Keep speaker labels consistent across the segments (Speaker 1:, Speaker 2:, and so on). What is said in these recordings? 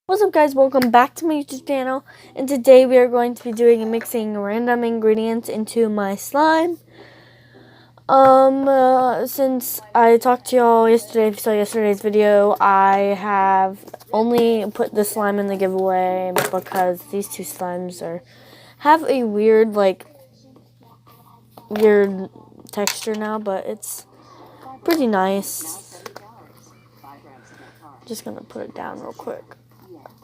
Speaker 1: What's up, guys? Welcome back to my YouTube channel, and today we are going to be doing mixing random ingredients into my slime. Since I talked to y'all yesterday, if you saw yesterday's video, I have only put the slime in the giveaway because these two slimes have a weird texture now, but it's pretty nice. Just gonna put it down real quick.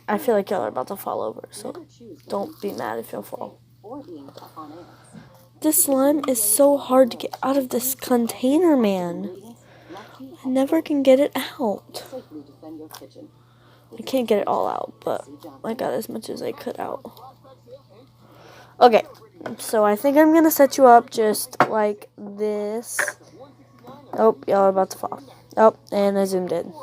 Speaker 1: I feel like y'all are about to fall over, so don't be mad if you'll fall. This slime is so hard to get out of this container, man. I never can get it out. I can't get it all out, but I got as much as I could out. Okay, so I think I'm going to set you up just like this. Oh, y'all are about to fall. Oh, and I zoomed in.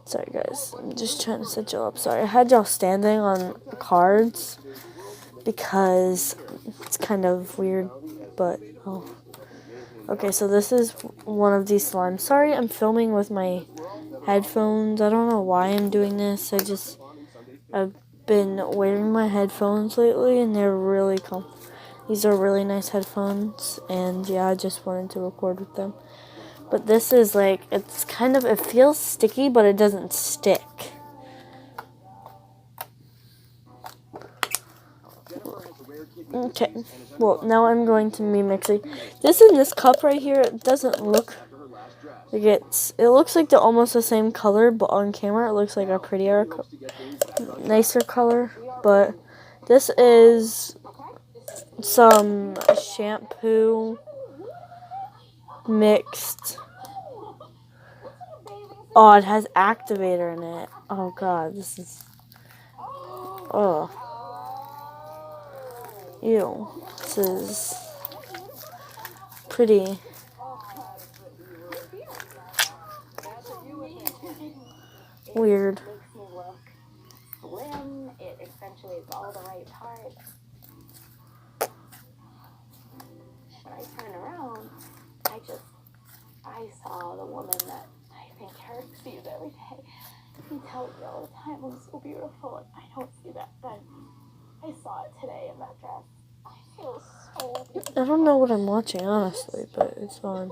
Speaker 1: Sorry, guys. I'm just trying to set y'all up. Sorry, I had y'all standing on cards because it's kind of weird, but oh. Okay, so this is one of these slimes. Sorry, I'm filming with my headphones. I don't know why I'm doing this. I've been wearing my headphones lately, and they're really these are really nice headphones, and yeah, I just wanted to record with them. But this is like, it feels sticky, but it doesn't stick. Okay, well, now I'm going to be mixing. This in this cup right here, it doesn't look like it looks like they're almost the same color, but on camera it looks like a prettier, nicer color. But this is some shampoo mixed. Oh, it has activator in it. Oh god, this is, oh, ew, this is pretty weird.
Speaker 2: Slim, it accentuates all the right parts. When I turn around, I saw the woman that I think Eric sees every day. He tells me all the time I'm so beautiful, and I don't see that, but I saw it today in that dress. I feel so beautiful.
Speaker 1: I don't know what I'm watching, honestly, but it's on.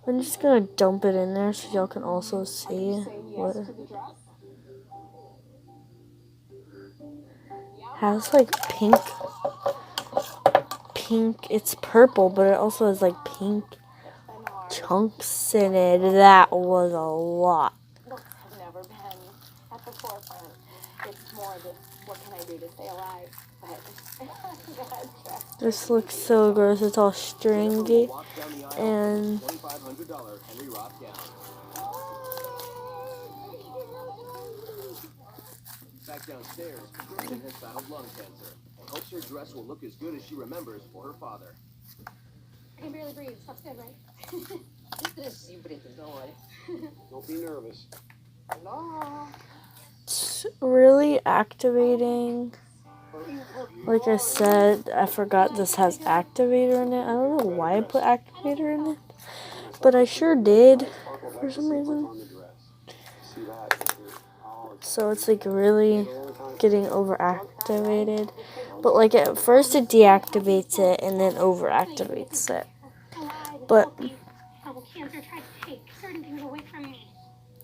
Speaker 1: I'm just gonna dump it in there so y'all can also see what it has, like pink. It's purple, but it also has like pink chunks in it. That was a lot.
Speaker 2: Looks have never been at the forefront. It's more just, what can I do to stay alive? But
Speaker 1: this looks so gross. It's all stringy and
Speaker 3: back downstairs, Kristen has battled lung cancer and hopes her dress will look as good as she remembers for her father.
Speaker 2: I can barely breathe. That's good, right?
Speaker 3: Don't be nervous.
Speaker 2: No.
Speaker 1: it's really activating. Like I said, I forgot this has activator in it. I don't know why I put activator in it, but I sure did for some reason. So it's like really getting overactivated. But like at first it deactivates it and then overactivates it. But
Speaker 2: Cancer tried to take certain things away from me.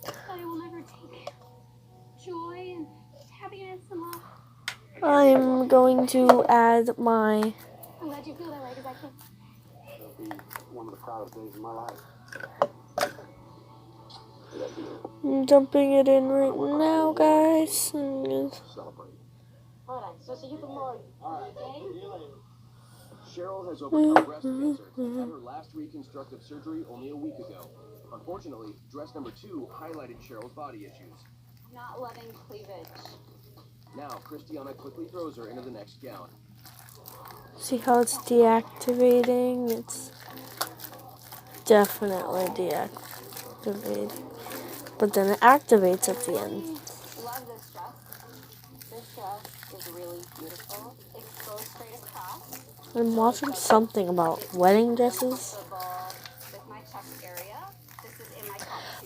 Speaker 2: But it will never take joy and happiness and love.
Speaker 1: I'm going to add my.
Speaker 2: I'm glad you feel that way, because I can.
Speaker 3: It'll be one of the proudest days of my life.
Speaker 1: I'm dumping it in right now, guys.
Speaker 3: Celebrate. Cheryl has overcome breast cancer and had her last reconstructive surgery only a week ago. Unfortunately, dress number 2 highlighted Cheryl's body issues.
Speaker 2: Not loving cleavage.
Speaker 3: Now, Christiana quickly throws her into the next gown.
Speaker 1: See how it's deactivating? It's definitely deactivated. But then it activates at the end.
Speaker 2: Love this dress. This dress is really beautiful. It goes straight across.
Speaker 1: I'm watching something about wedding dresses.
Speaker 2: With my chest area. This is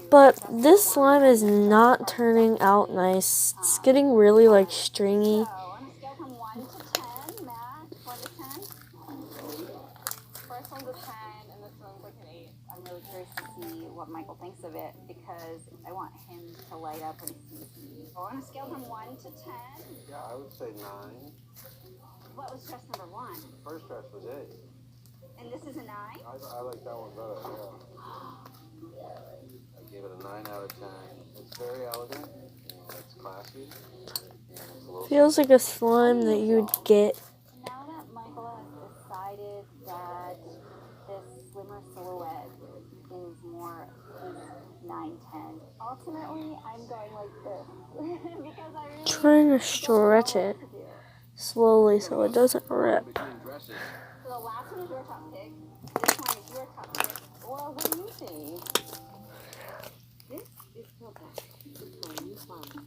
Speaker 1: But this slime is not turning out nice. It's getting really like stringy.
Speaker 2: So, on a scale from 1 to 10, Matt, 1 to 10? First one's a 10, and this one's like an 8. I'm really curious to see what Michael thinks of it, because I want him to light up when he sees me. So, on a scale from 1 to 10?
Speaker 4: Yeah, I would say 9.
Speaker 2: What was dress number 1?
Speaker 4: First dress was 8.
Speaker 2: And this is a 9?
Speaker 4: I like that one better, yeah. I gave it a 9 out of 10. It's very elegant, and it's classy, and it's a little...
Speaker 1: Feels like a slime that you'd get.
Speaker 2: Now that Michael has decided that this slimmer silhouette is more his 9-10, ultimately I'm going like this because I really
Speaker 1: Trying to stretch it
Speaker 2: to do.
Speaker 1: slowly so it doesn't rip.
Speaker 3: Between dresses.
Speaker 2: So the last one is your top pick. This one is your top pick. Well, what do you think?
Speaker 5: This is Pillpack, my new pharmacy.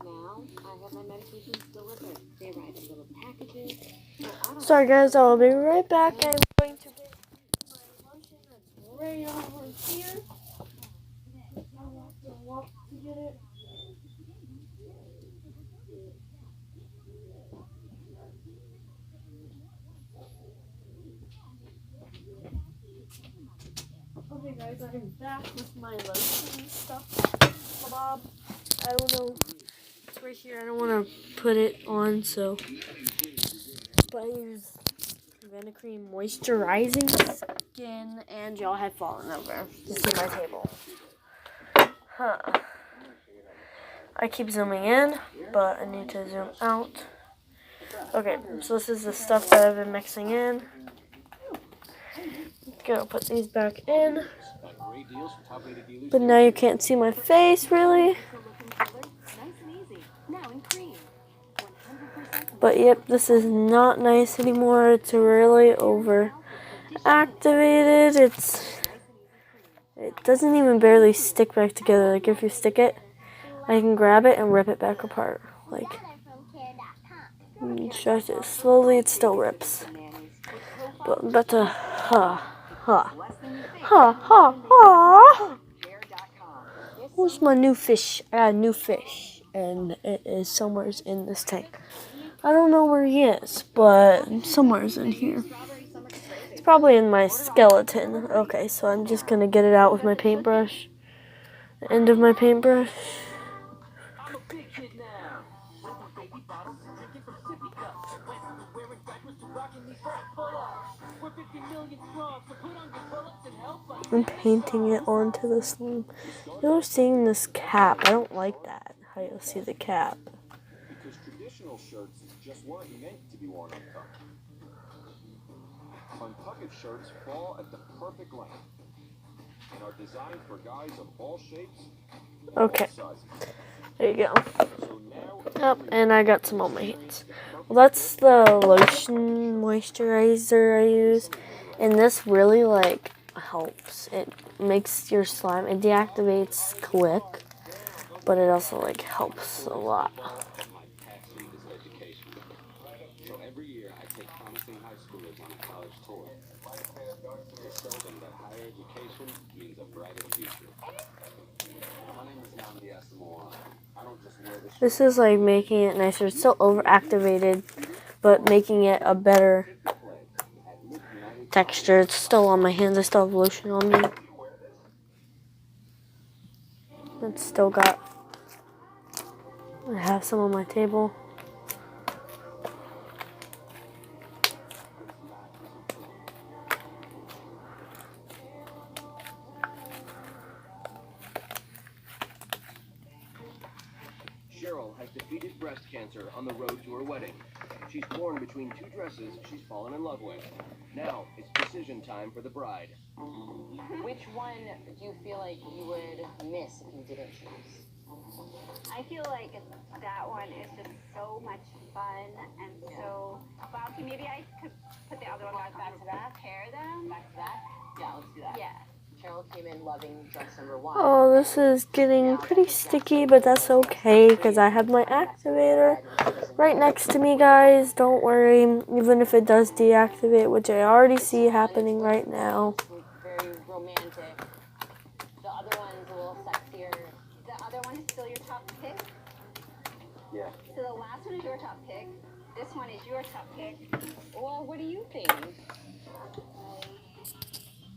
Speaker 5: Now I have my medications delivered. They arrive in little packages. So I don't
Speaker 1: Sorry guys, I'll be right back. I'm going to get my lotion that's right over here. I'll have to walk to get it. Okay guys, I'm back with my lotion stuff. Bob, I don't know. It's right here. I don't want to put it on, so. But here's Vanicream moisturizing skin, and y'all have fallen over to see my table. Huh. I keep zooming in, but I need to zoom out. Okay, so this is the stuff that I've been mixing in. Go put these back in. But now you can't see my face, really.
Speaker 5: nice and easy. Now in cream. 100%
Speaker 1: But yep, this is not nice anymore. It's really over activated. It doesn't even barely stick back together. Like if you stick it, I can grab it and rip it back apart. Like stretch it slowly, it still rips. But I'm about to Where's my new fish? I got a new fish, and it is somewhere in this tank. I don't know where he is, but somewhere's in here. It's probably in my skeleton. Okay, so I'm just gonna get it out with my paintbrush. The end of my paintbrush.
Speaker 3: I'm a big kid now. With baby bottles, drinking from sippy cups. Wearing diapers to rocking these pull-ups. We're 50 million strong, so put on your pull-ups and help us.
Speaker 1: I'm painting it onto the slime. You're seeing this cap. I don't like that. How you'll see the cap.
Speaker 3: Because traditional shirts just weren't meant to be worn untucked. Untucked shirts fall at the perfect length and are designed for guys of all shapes and
Speaker 1: Okay.
Speaker 3: all sizes.
Speaker 1: There you go.
Speaker 3: So now
Speaker 1: Yep, and I got some on my hands. Well, that's the lotion moisturizer I use, and this really like helps. It makes your slime, it deactivates quick, but it also like helps a lot.
Speaker 4: My passion is education. So every year I take promising high schoolers on a college tour to show them that higher education means a brighter future. My name is Namdi Asamoah. I don't just wear this
Speaker 1: This is like making it nicer. It's still overactivated, but making it a better texture. It's still on my hands. I still have lotion on me. It's still got. I have some on my table.
Speaker 3: Cheryl has defeated breast cancer on the road to her wedding. She's torn between two dresses she's fallen in love with. Now it's decision time for the bride.
Speaker 5: Which one do you feel like you would miss if you didn't choose?
Speaker 2: I feel like that one is just so much fun and so bouncy. Maybe I could put the other one back to back, pair them.
Speaker 5: Back to back? Yeah, let's do that.
Speaker 2: Yeah.
Speaker 5: Cheryl came in loving dress number 1.
Speaker 1: Oh, this is getting pretty sticky, but that's okay because I have my activator right next to me, guys. Don't worry, even if it does deactivate, which I already see happening right now.
Speaker 5: Very romantic. The other one
Speaker 4: Yeah.
Speaker 2: So the last one is your top pick. This one is your top pick.
Speaker 5: Well, what do you think?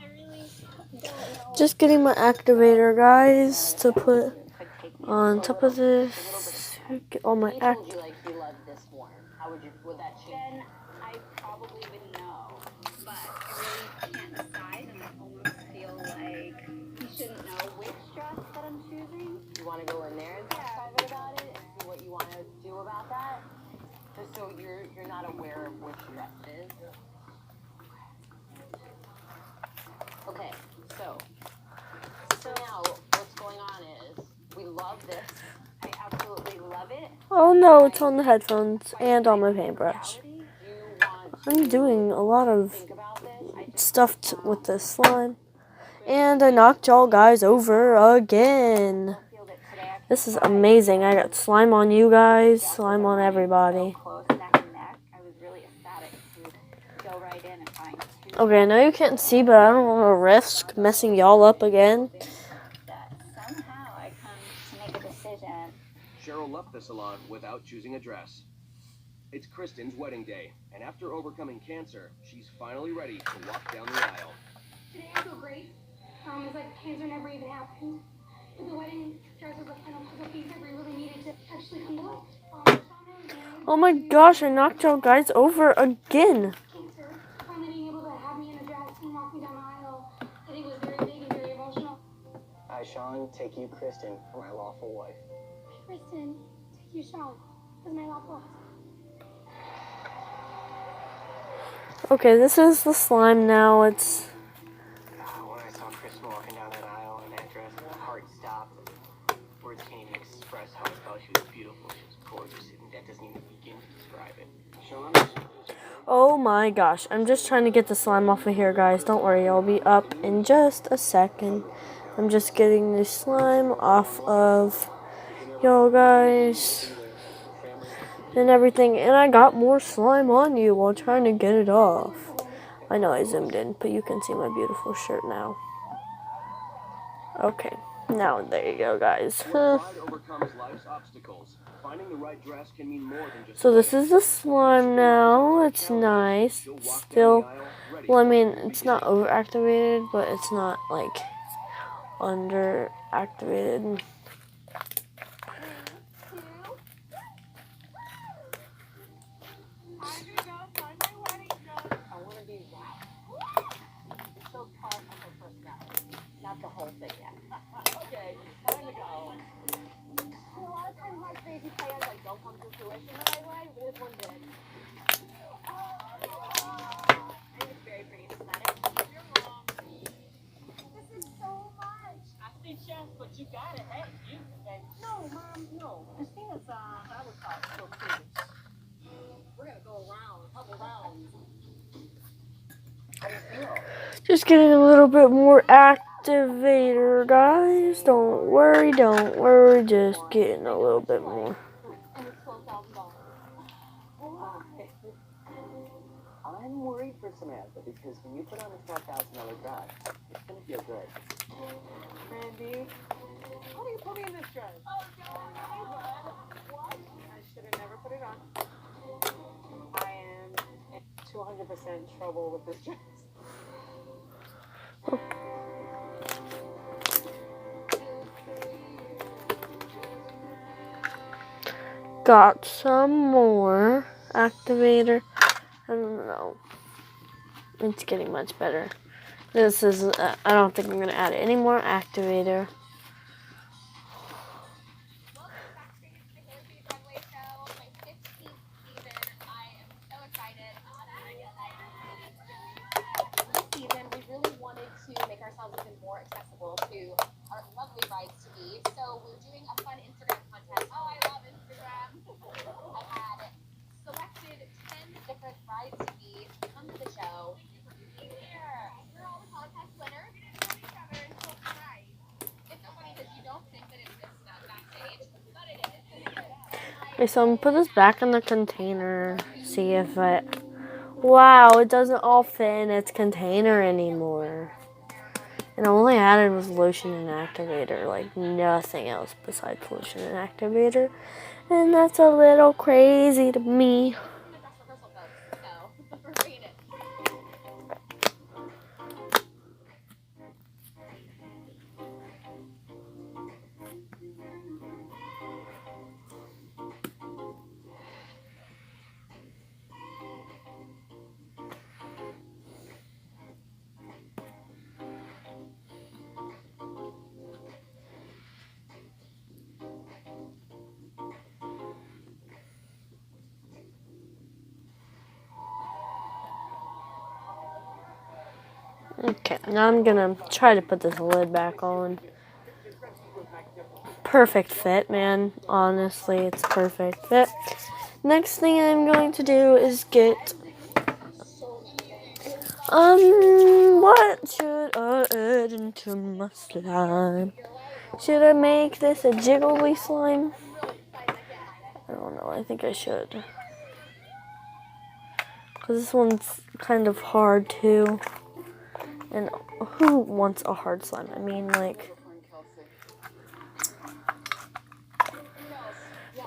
Speaker 2: I really don't know.
Speaker 1: Just getting my activator, guys, to put on top of this. Get all my
Speaker 5: He
Speaker 1: act.
Speaker 5: told you like he loved this more. How would that change?
Speaker 2: Then I probably would know. But I really can't decide, and I almost feel like he shouldn't know which dress that I'm choosing.
Speaker 5: You want to go in there and talk private about it and see what you want to do about that? Just so you're not aware of which dress it is. Okay, so now what's going on is we love this.
Speaker 2: I absolutely love it.
Speaker 1: Oh no, it's on the headphones and on my paintbrush.
Speaker 5: You want
Speaker 1: I'm doing a lot
Speaker 5: to
Speaker 1: of
Speaker 5: think about this. I just
Speaker 1: stuff with this slime. And I knocked y'all guys over again.
Speaker 2: Feel that today I
Speaker 1: This is amazing. I got slime on you guys, slime on everybody.
Speaker 2: close neck and neck. I was really ecstatic to go right in and find two
Speaker 1: Okay, I know you can't see, but I don't want to risk messing y'all up again.
Speaker 2: that somehow I come to make a decision.
Speaker 6: Cheryl left the salon without choosing a dress. It's Kristen's wedding day, and after overcoming cancer, she's finally ready to walk down the aisle.
Speaker 7: Today I feel great. It's like cancer never even happened. But the wedding dress was the final puzzle piece that we really needed to actually feel.
Speaker 1: Oh my gosh, I knocked y'all guys over again.
Speaker 7: Cancer, finally being able to have me in a dress and walk me down the aisle, I think was very big and very emotional.
Speaker 8: I, Sean, take you, Kristen, for my lawful wife.
Speaker 7: Kristen, take you, Sean, as my lawful husband.
Speaker 1: Okay, this is the slime now. It's
Speaker 8: When I saw Kristen walking down that aisle in that dress, my heart stopped. Words can't even express how I felt. She was beautiful, she was gorgeous, and that doesn't even begin to describe it. Sean,
Speaker 1: oh my gosh. I'm just trying to get the slime off of here, guys. Don't worry, I'll be up in just a second. I'm just getting the slime off of y'all guys and everything. And I got more slime on you while trying to get it off. I know I zoomed in, but you can see my beautiful shirt now. Okay, now there you go, guys.
Speaker 6: Bride overcomes life's obstacles. Finding the right dress can mean more than just
Speaker 1: So this is the slime now. It's nice. It's still, well, I mean, it's not overactivated, but it's not like underactivated.
Speaker 5: I want to be wow. It shows part of her personality, not the whole thing yet. Okay, time to go. A lot of times my crazy plans like don't come to fruition the right way, but this one did.
Speaker 2: I think it's very pretty aesthetic. Your mom.
Speaker 7: This is so much.
Speaker 3: I see chef, but you got it. Hey, you. Hey.
Speaker 5: No, Mom, no. Christina's I would call still cruise. We're gonna go around, a couple rounds. How do you feel?
Speaker 1: Just getting a little bit more activator, guys. Don't worry, just getting a little bit more.
Speaker 5: And it's $12,000. I'm worried for Samantha because when you put on a $12,000 dress, it's gonna feel good.
Speaker 3: Randy, how do you put me in this dress? Oh, no. What? I should have never put it on. I am in 200% trouble with this dress.
Speaker 1: Got some more activator. I don't know. It's getting much better. This is, I don't think I'm going to add any more activator.
Speaker 2: Welcome back to the Hair Beauty Broadway show, my 15th season. I am so excited. This season, we really wanted to make ourselves even more accessible to our lovely brides-to-be. So we're doing a fun Instagram contest. Oh, I love Instagram. I had selected 10 different brides-to-be to come to the show. Here, you're all the contest winners. We didn't know each other until tonight. It's so funny because you don't think that it exists backstage, but it is.
Speaker 1: Okay, so I'm going to put this back in the container. See if it... Wow, it doesn't all fit in its container anymore. And all I added was lotion and activator, like nothing else besides lotion and activator. And that's a little crazy to me. Okay, now I'm gonna try to put this lid back on. Perfect fit, man. Honestly, it's perfect fit. Next thing I'm going to do is get what should I add into my slime? Should I make this a jiggly slime? I don't know, I think I should. Because this one's kind of hard too. And who wants a hard slime? I mean, like...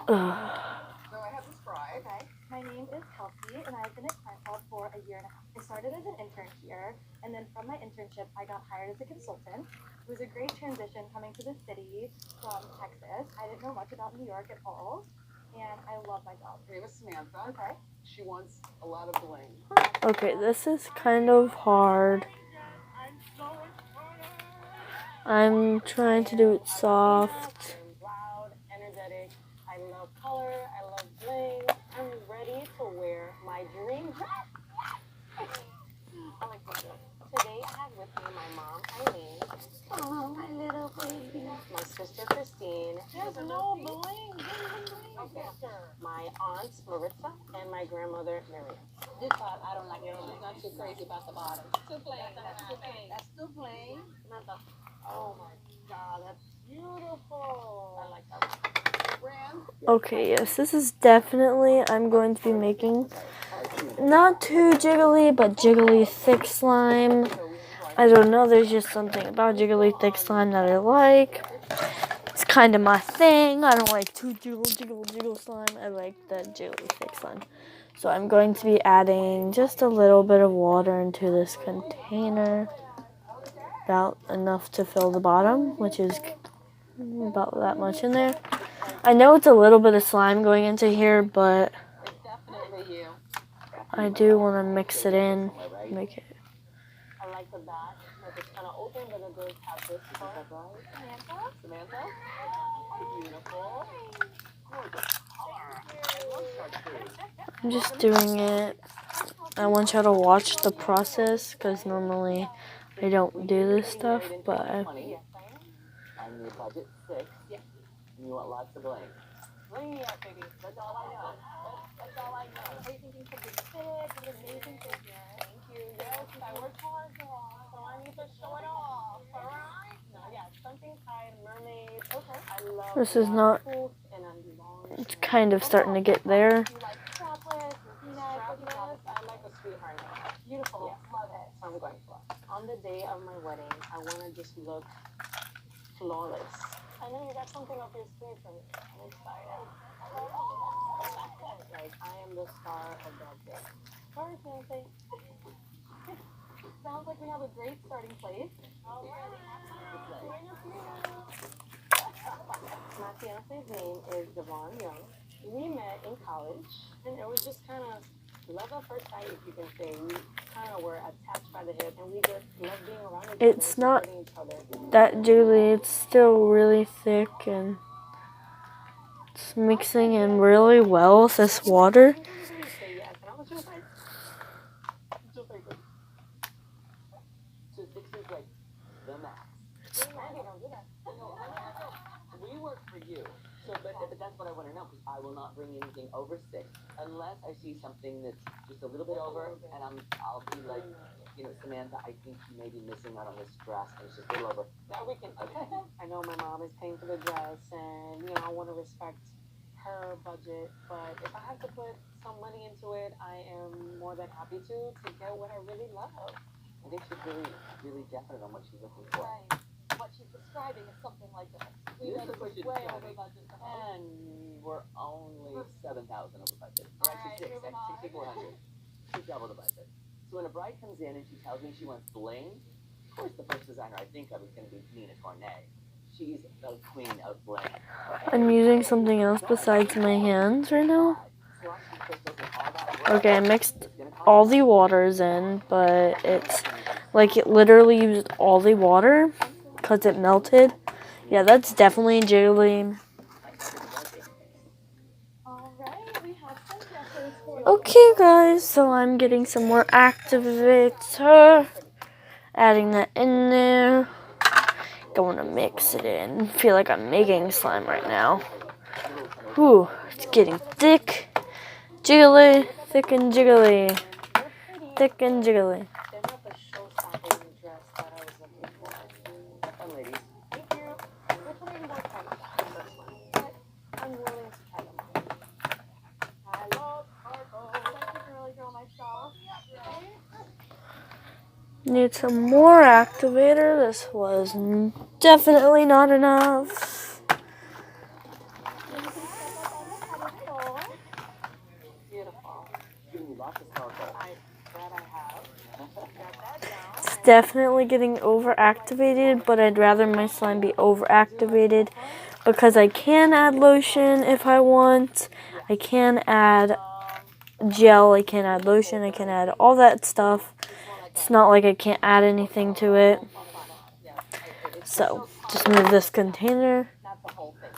Speaker 2: Okay, my name is Kelsey, and I've been at Kleinfeld for a year and a half. I started as an intern here, and then from my internship, I got hired as a consultant. It was a great transition coming to the city from Texas. I didn't know much about New York at all, and I love my job.
Speaker 9: Her name is Samantha.
Speaker 2: Okay.
Speaker 9: She wants a lot of bling.
Speaker 1: Okay, this is kind of hard. I'm trying to do it soft.
Speaker 5: I'm loud, energetic. I love color. I love bling. I'm ready to wear my dream dress. I like this one. Today I have with me my mom, Eileen.
Speaker 7: Oh, my little baby.
Speaker 5: My sister, Christine. There's no bling. Okay. My aunts, Maritza, and my grandmother, Miriam.
Speaker 9: This part I don't like it. She's not too crazy about the bottom. Too plain. That's too plain. That's too plain.
Speaker 5: Samantha. Oh my God, that's beautiful. I like that one.
Speaker 1: Okay, yes, this is definitely, I'm going to be making not too jiggly, but jiggly thick slime. I don't know, there's just something about jiggly thick slime that I like. It's kind of my thing. I don't like too jiggle slime. I like the jiggly thick slime. So I'm going to be adding just a little bit of water into this container. About enough to fill the bottom, which is about that much in there. I know it's a little bit of slime going into here, but
Speaker 9: Definitely you.
Speaker 1: I do want to mix it in, make it.
Speaker 5: I like the back. Like it's kind of open, but it does have this part. Samantha? Samantha? Beautiful.
Speaker 1: I'm just doing it. I want y'all to watch the process, because normally I don't do this stuff, but
Speaker 3: And your budget 6. And you want lots of bling.
Speaker 5: Bring me up, baby. That's all I know. That's all I know. Are you thinking something big, an amazing figure? Thank you. Yes, I worked hard, so I need to show it off. Alright? No, yeah, something tied, mermaid. Okay. I love
Speaker 1: this is not, it's kind of starting to get there.
Speaker 5: You like strapless, strapless. I like a sweetheart. Beautiful. Yes. Love it. So I'm going for it. On the day of my wedding, I want to just look flawless. I know you got something up your sleeve for me. I'm excited. Like, I am the star of that day. Sorry, Fiance. Sounds like we have a great starting place. My fiance's name is Devon Young. We met in college, and it was just kind of love at first sight, if you can say. We kind of were attached by the hip, and we just loved being around each other.
Speaker 1: It's not
Speaker 5: supporting each other.
Speaker 1: that jiggly, it's still really thick, and it's mixing in really well with this water.
Speaker 5: Say yes, and I was just like this.
Speaker 3: So 6 is like the max.
Speaker 5: Randy, don't do that.
Speaker 3: We work for you. So, but that's what I want to know, because I will not bring anything over 6 unless I see something that's just a little bit over, and I'll be like, you know, Samantha, I think you may be missing out on this dress, and it's just a little over.
Speaker 5: That we can.
Speaker 3: Okay.
Speaker 5: I know my mom is paying for the dress, and you know I want to respect her budget. But if I have to put some money into it, I am more than happy to get what I really love.
Speaker 3: I think she's really definite on what she's looking for.
Speaker 5: Right. What she's describing is something like this. We know this is way over budget.
Speaker 3: And we're only 7,000 over budget. Or actually,
Speaker 5: Alright, moving on.
Speaker 3: 6,400. She's double the budget. So when a bride comes in and she tells me she wants bling, of course the first designer I think of is going to be Nina Tornay. She's the queen of bling.
Speaker 1: I'm using something else besides my hands right now.
Speaker 3: Swarovski crystals and all that work.
Speaker 1: Okay, I mixed all the waters in, but it's like it literally used all the water because it melted. Yeah, that's definitely jiggly.
Speaker 2: Alright, we have some dresses for you.
Speaker 1: Okay, guys, so I'm getting some more activator, adding that in there. Going to mix it in. Feel like I'm making slime right now. Whew, it's getting thick, jiggly, thick and jiggly, thick and jiggly.
Speaker 8: They're not the show-stopping dress that I was looking for.
Speaker 3: Have fun, ladies.
Speaker 8: Thank you. Which one are you more excited about? The first one. But I'm willing to try them all. I love sparkle.
Speaker 2: Such a girly girl myself. Right?
Speaker 1: Need some more activator. This was definitely not enough.
Speaker 8: Beautiful.
Speaker 3: Giving you lots of sparkle.
Speaker 8: That I have. Got that down.
Speaker 1: It's definitely getting overactivated, but I'd rather my slime be overactivated because I can add lotion if I want. I can add gel, I can add lotion, I can add all that stuff. It's not like I can't add anything to it. So, just move this container.
Speaker 8: Not the whole thing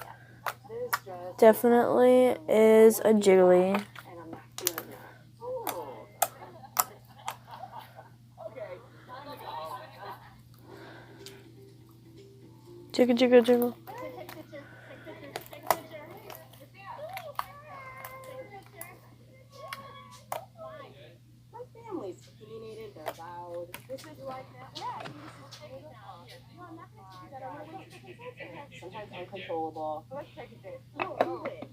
Speaker 8: yet. This dress
Speaker 1: Definitely is a jiggly.
Speaker 8: and I'm not feeling it.
Speaker 1: Jiggle, jiggle, jiggle.
Speaker 8: My family's opinionated, they're loud. This is like that. Yeah, you just take it down. No, I'm not gonna take it down. I'm gonna take it down.
Speaker 3: Sometimes uncontrollable.
Speaker 8: Let's take it there. No, do it.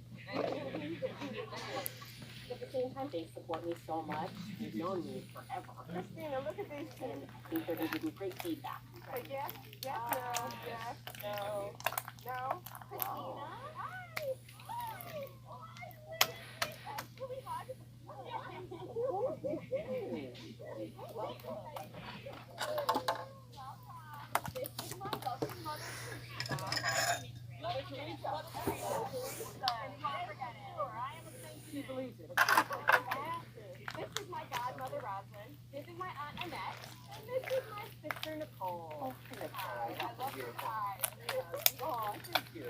Speaker 8: At the same time, they support me so much. They've known me forever. Christina, look at these two. I think they're gonna give me great feedback. Yes, yes, no, yes, no, no. Christina.
Speaker 3: She believes it.
Speaker 8: This is my godmother, Rosalind. This is my aunt, Annette. And this is my sister, Nicole.
Speaker 3: Oh, thank you.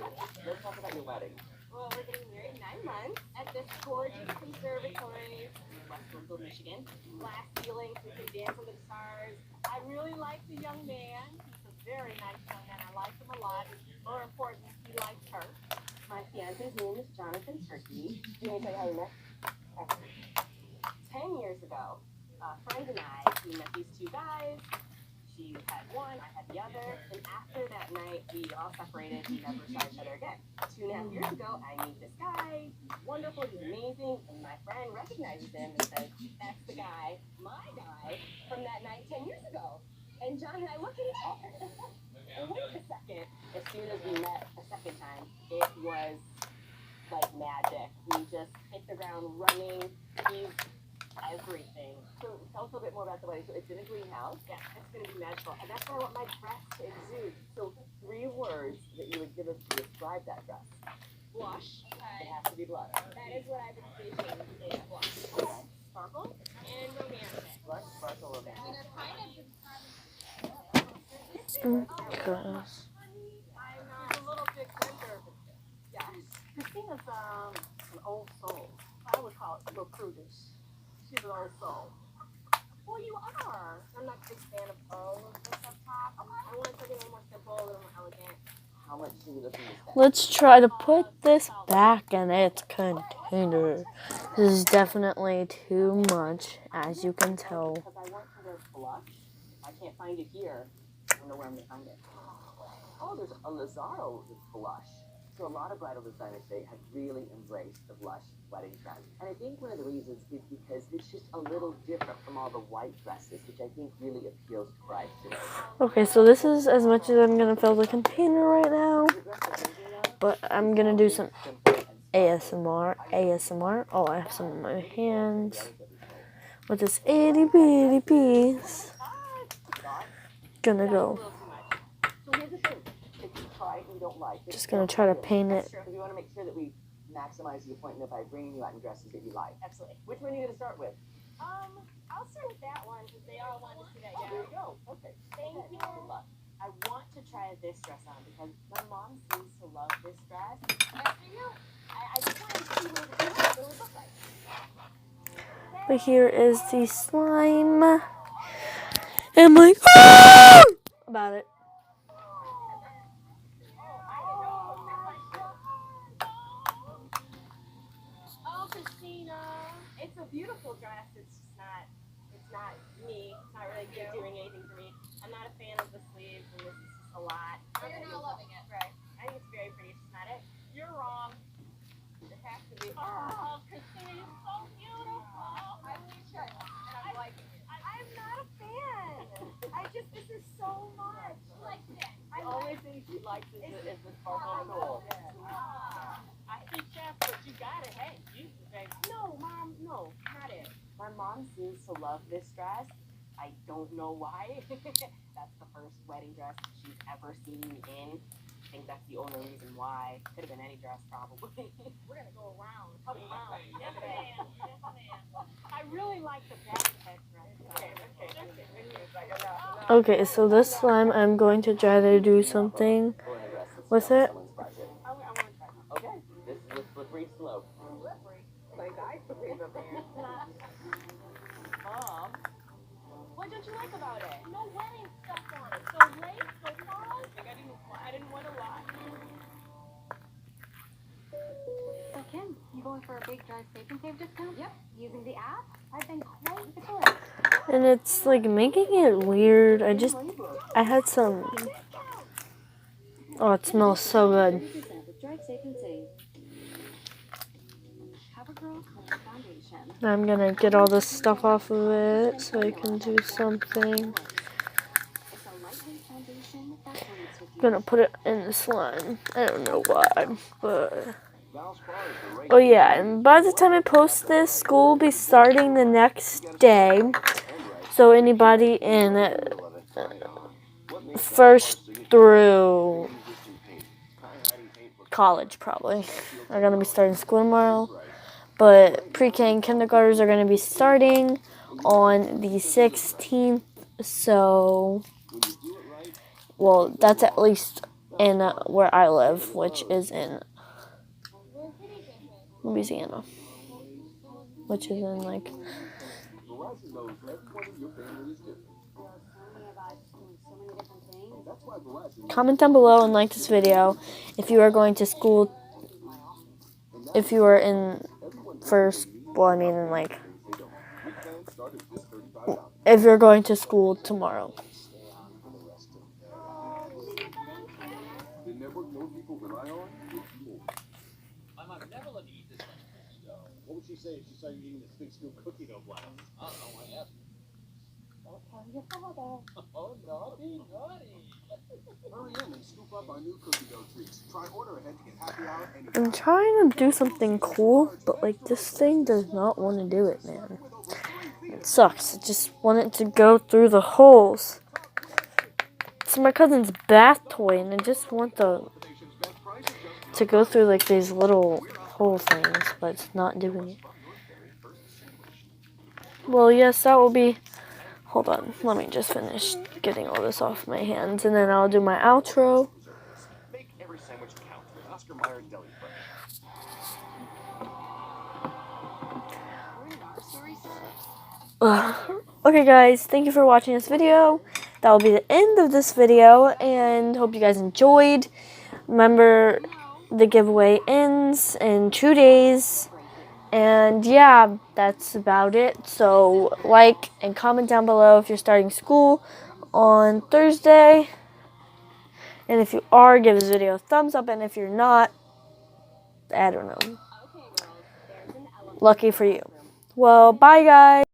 Speaker 3: Let's talk about your wedding.
Speaker 8: Well, we're getting married 9 months at this gorgeous conservatory in West Bloomfield, Michigan. Glass ceilings, we can dance under the stars. I really like the young man. He's a very nice young man. I like him a lot. More important, he likes her. My fiance's name is Jonathan Turkey. Do you want me to tell you how we met? 10 years ago, friends and I, we met these two guys. She had one, I had the other. And after that night, we all separated. We never saw each other again. 2.5 years ago, I meet this guy. He's wonderful, he's amazing. And my friend recognizes him and says, that's the guy, my guy, from that night 10 years ago. And John and I look at each other. And wait a second. As soon as we met a second time, it was like magic. We just hit the ground running. He's everything.
Speaker 3: So tell us a little bit more about the wedding. So it's in a greenhouse.
Speaker 8: Yeah, it's going to be magical. And that's what I want my dress to exude.
Speaker 3: So 3 words that you would give us to describe that dress.
Speaker 8: Blush.
Speaker 3: It has to be blush.
Speaker 8: That is what I've envisioned. Yeah, blush.
Speaker 3: Okay.
Speaker 8: Sparkle and romantic.
Speaker 3: Blush, sparkle, romantic.
Speaker 1: Gosh.
Speaker 8: I'm a little bit tender. Yeah.
Speaker 5: Christina's an old soul. I would call it a little prudish. She's an old soul.
Speaker 8: Well, you are. I'm not a big fan of pearls up top. I want something a little more simple, a little more elegant.
Speaker 3: How much are we looking to spend?
Speaker 1: Let's try to put this back in its container. This is definitely too much, as you can tell.
Speaker 3: Because I want to wear blush. I can't find it here. I don't know where I'm going to find it. Oh, there's a Lazaro blush. So
Speaker 10: So a lot of bridal designers today have really embraced the blush wedding trend. And I think one of the reasons is because it's just a little different from all the white dresses, which I think really appeals to brides today.
Speaker 1: Okay, so this is as much as I'm gonna fill the container right now. But I'm gonna do some ASMR. Oh, I have some in my hands with this itty bitty piece. Gonna go.
Speaker 10: So here's the thing. If you try it and you don't like it,
Speaker 1: Just gonna try to paint it.
Speaker 10: we want to make sure that we maximize the appointment by bringing you out in dresses that you like.
Speaker 8: Absolutely.
Speaker 10: Which one are you going to start with?
Speaker 8: I'll start with that one because they all wanted to see that.
Speaker 10: Oh, there you go. Okay.
Speaker 8: Thank you.
Speaker 10: Good luck.
Speaker 8: I want to try this dress on because my mom seems to love this dress. And I just wanted to see what it would look like.
Speaker 1: But here is the slime. And I'm like, ah! About it.
Speaker 8: Oh, Christina. It's a beautiful dress. It's not me. It's not really doing anything for me. I'm not a fan of the sleeves, and this is just a lot.
Speaker 5: But you're not loving it.
Speaker 8: Right. I think it's very pretty. It's just not it. You're wrong. It has to be. Oh, Christina, you're so beautiful.
Speaker 5: I check, and I'm liking it.
Speaker 8: I'm not a fan. This is so much.
Speaker 5: Like that.
Speaker 10: The only thing she likes is the sparkle soul.
Speaker 8: I hate Jeff, but you got it. Hey, you baby. No, Mom, no, not it. My mom seems to love this dress. I don't know why. That's the first wedding dress she's ever seen me in. I think that's the only reason why. Could have been any dress, probably. We're gonna go around. Yes, ma'am. Yes, ma'am. I really like the backpack dress. Okay.
Speaker 1: Okay, so this slime, I'm going to try to do something with it.
Speaker 10: Okay, this is slippery slope.
Speaker 5: Like I believe up there.
Speaker 8: Mom, what don't you like about it? No wedding stuff on it. So late, so long. I didn't want a lot.
Speaker 7: So Kim, you going for a big Drive Safe and Save discount? Yep. Using the app? I've been quite the collect.
Speaker 1: And it's like making it weird. I had some. Oh, it smells so good.
Speaker 7: Drive Safe and Save. CoverGirl Color Foundation.
Speaker 1: I'm gonna get all this stuff off of it so I can do something.
Speaker 7: It's a lightweight foundation that breathes with you.
Speaker 1: Gonna put it in the slime. I don't know why, but. Oh yeah, and by the time I post this, school will be starting the next day. So anybody in first through college probably are gonna be starting school tomorrow. But pre-K and kindergartners are gonna be starting on the 16th. So, well, that's at least in where I live, which is in Louisiana, which is in like. Comment down below and like this video if you are going to school. If you are in first, well, I mean, in like, if you're going to school tomorrow.
Speaker 11: What would she say if she saw you eating this big scoop cookie dough blast? I don't know, I asked. Don't tell your father. Oh, naughty. Hurry in and scoop up our new cookie dough treats. Try order ahead to get happy hour anytime.
Speaker 1: I'm trying to do something cool, but like this thing does not want to do it, man. It sucks. I just want it to go through the holes. It's my cousin's bath toy, and I just want to go through like these little hole things, but it's not doing it. Well, yes, that will be. Hold on, let me just finish getting all this off my hands, and then I'll do my outro.
Speaker 11: Make every sandwich count with Oscar Mayer Deli Fresh.
Speaker 1: Okay, guys, thank you for watching this video. That will be the end of this video, and hope you guys enjoyed. Remember, the giveaway ends in 2 days. And yeah, that's about it. So like and comment down below if you're starting school on Thursday. And if you are, give this video a thumbs up. And if you're not, I don't know. Lucky for you. Well, bye guys.